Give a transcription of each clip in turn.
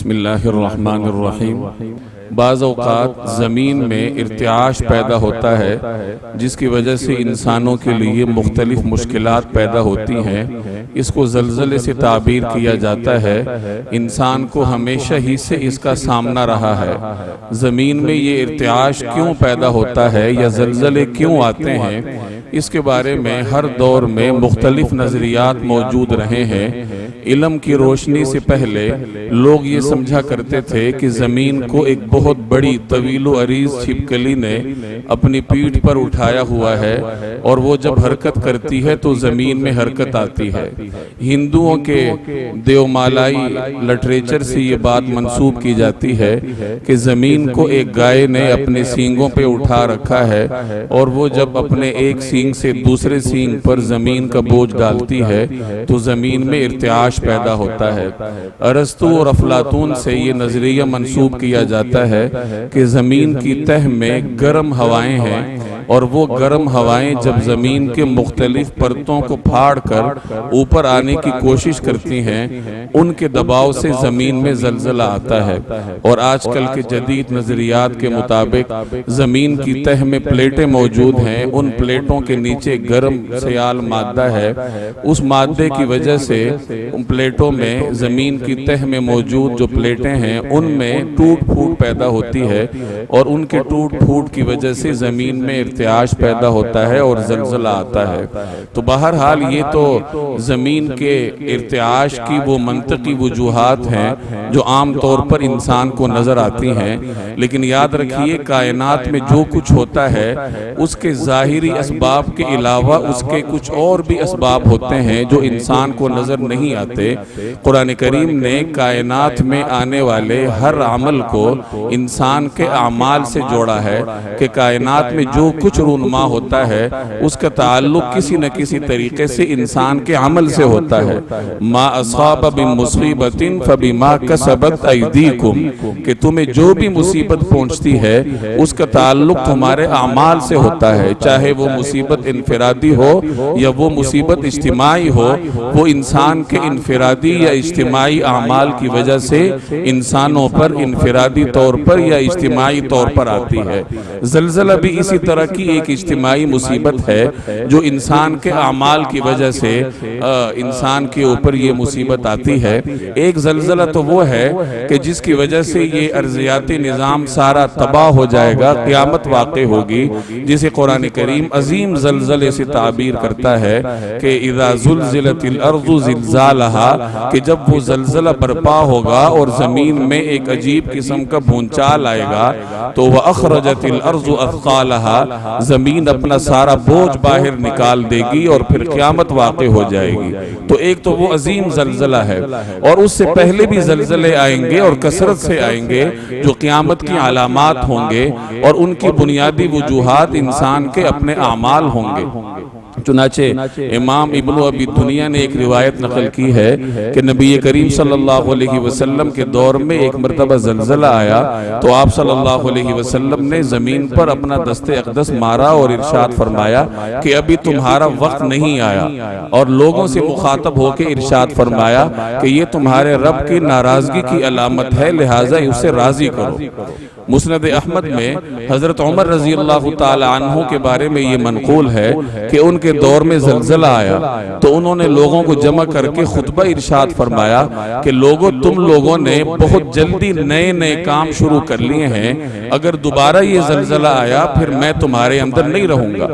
بسم اللہ الرحمن الرحیم۔ بعض اوقات زمین میں ارتعاش پیدا ہوتا ہے جس کی وجہ سے انسانوں کے لیے مختلف مشکلات پیدا ہوتی ہیں۔ اس کو زلزلے سے تعبیر کیا جاتا ہے۔ انسان کو ہمیشہ ہی سے اس کا سامنا رہا ہے۔ زمین میں یہ ارتعاش کیوں پیدا ہوتا ہے یا زلزلے کیوں آتے ہیں، اس کے بارے میں ہر دور میں مختلف نظریات موجود رہے ہیں۔ علم کی روشنی سے پہلے لوگ یہ سمجھا کرتے تھے کہ زمین کو ایک بہت بڑی طویل و عریض چھپکلی نے اپنی پیٹھ پر اٹھایا ہوا ہے اور وہ جب حرکت کرتی ہے تو زمین میں حرکت آتی ہے۔ ہندوؤں کے دیومالائی لٹریچر سے یہ بات منسوب کی جاتی ہے کہ زمین کو ایک گائے نے اپنے سینگوں پہ اٹھا رکھا ہے اور وہ جب اپنے ایک سینگ سے دوسرے سینگ پر زمین کا بوجھ ڈالتی ہے تو زمین میں ارتعاش پیدا ہوتا ہے۔ ارسطو اور افلاطون سے یہ نظریہ منسوب کیا جاتا ہے کہ زمین کی تہ میں گرم ہوائیں ہیں اور وہ گرم ہوائیں جب زمین کے مختلف پرتوں کو پھاڑ کر اوپر آنے کی کوشش کرتی ہیں، ان کے دباؤ سے زمین میں زلزلہ آتا ہے۔ اور آج کل کے جدید نظریات کے مطابق زمین کی تہ میں پلیٹیں موجود ہیں، ان پلیٹوں کے نیچے گرم سیال مادہ ہے۔ اس مادے کی وجہ سے ان پلیٹوں میں زمین کی تہ میں موجود جو پلیٹیں ہیں ان میں ٹوٹ پھوٹ پیدا ہوتی ہے اور ان کے ٹوٹ پھوٹ کی وجہ سے زمین میں ارتعاش پیدا ہوتا ہے اور زلزلہ آتا ہے۔ تو بہرحال یہ تو زمین کے ارتعاش کی وہ منطقی وجوہات ہیں جو عام طور پر انسان کو نظر آتی ہیں، لیکن یاد رکھیے کائنات میں جو کچھ ہوتا ہے اس کے ظاہری اسباب کے علاوہ اس کے کچھ اور بھی اسباب ہوتے ہیں جو انسان کو نظر نہیں آتے۔ قرآن کریم نے کائنات میں آنے والے ہر عمل کو انسان کے اعمال سے جوڑا ہے کہ کائنات میں جو کچھ رونما ہوتا ہے اس کا تعلق کسی نہ کسی طریقے سے انسان کے عمل سے ہوتا ہے۔ ما اصاب بمصیبت فبما کسبت ایدیکم، کہ تمہیں جو بھی مصیبت پہنچتی ہے اس کا تعلق تمہارے اعمال سے ہوتا ہے، چاہے وہ مصیبت انفرادی ہو یا وہ مصیبت اجتماعی ہو، وہ انسان کے انفرادی یا اجتماعی اعمال کی وجہ سے انسانوں پر انفرادی طور پر یا اجتماعی طور پر آتی ہے۔ زلزلہ بھی اسی طرح کی ایک اجتماعی مصیبت ہے جو انسان کے اعمال کی وجہ سے انسان کے اوپر یہ مصیبت آتی ہے۔ ایک زلزلہ تو وہ ہے کہ جس کی وجہ سے یہ ارضیاتی نظام سارا تباہ ہو جائے گا، قیامت واقع ہوگی، جسے قرآن کریم عظیم زلزلے سے تعبیر کرتا ہے کہ اذا زلزلت الارض زلزالہا، کہ جب وہ زلزلہ برپا ہوگا اور زمین میں ایک عجیب قسم کا بھونچال آئے گا تو وَأَخْرَجَتِ الْأَرْضُ أَثْقَالَهَا، زمین اپنا سارا بوجھ باہر نکال دے گی اور پھر قیامت واقع ہو جائے گی۔ تو ایک تو وہ عظیم زلزلہ ہے، اور اس سے پہلے بھی زلزلے آئیں گے اور کثرت سے آئیں گے جو قیامت کی علامات ہوں گے اور ان کی بنیادی وجوہات انسان کے اپنے اعمال ہوں گے۔ چنانچہ امام ابن ابی دنیا نے ایک روایت نقل کی ہے کہ نبی کریم صلی اللہ علیہ وسلم کے دور میں ایک مرتبہ زلزلہ آیا تو آپ صلی اللہ علیہ وسلم نے زمین پر اپنا دست اقدس مارا اور ارشاد فرمایا کہ ابھی تمہارا وقت نہیں آیا، اور لوگوں سے مخاطب ہو کے ارشاد فرمایا کہ یہ تمہارے رب کی ناراضگی کی علامت ہے، لہٰذا اسے راضی کرو۔ مسند احمد میں حضرت عمر رضی اللہ تعالی عنہ کے بارے میں یہ منقول ہے کہ ان کے دور میں زلزلہ آیا تو انہوں نے لوگوں کو جمع کر کے خطبہ ارشاد فرمایا کہ لوگوں، تم لوگوں نے بہت جلدی نئے کام شروع کر لیے ہیں، اگر دوبارہ یہ زلزلہ آیا پھر میں تمہارے اندر نہیں رہوں گا۔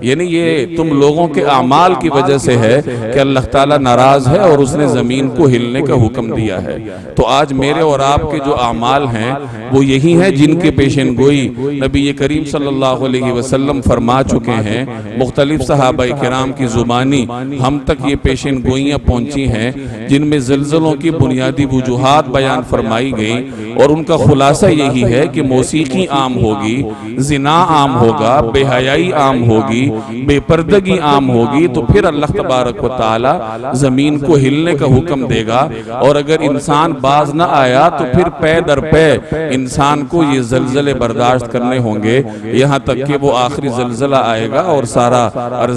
یعنی یہ تم لوگوں کے اعمال کی وجہ سے ہے کہ اللہ تعالیٰ ناراض ہے اور اس نے زمین کو ہلنے کا حکم دیا ہے۔ تو آج میرے اور آپ کے جو اعمال ہیں وہ یہی ہیں جن کے پیشن گوئی نبی کریم صلی اللہ علیہ وسلم فرما چکے ہیں۔ مختلف صحابہ کرام کی زبانی ہم تک یہ پیشن گوئیاں پہنچی ہیں جن میں زلزلوں کی بنیادی وجوہات بیان فرمائی گئی، اور ان کا خلاصہ یہی ہے کہ موسیقی عام ہوگی، زنا عام ہوگا، بے حیائی عام ہوگی، بے پردگی عام ہوگی، تو پھر اللہ تبارک و تعالی زمین کو ہلنے کا حکم دے گا، اور اگر انسان باز نہ آیا تو پھر پے در پے انسان کو یہ زلزلے برداشت کرنے ہوں گے، یہاں تک کہ وہ آخری زلزلہ آئے گا اور سارا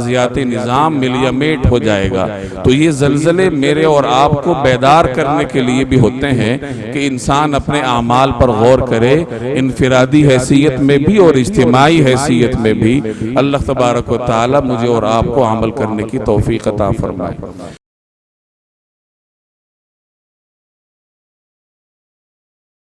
ارضیاتی نظام ملیمیٹ ہو جائے گا۔ تو یہ زلزلے میرے اور آپ کو بیدار کرنے کے لیے بھی ہوتے ہیں کہ انسان اپنے اعمال پر غور کرے، انفرادی حیثیت میں بھی اور اجتماعی حیثیت میں بھی۔ اللہ تبارک و تعالی مجھے اور آپ کو عمل کرنے کی توفیق عطا فرمائے۔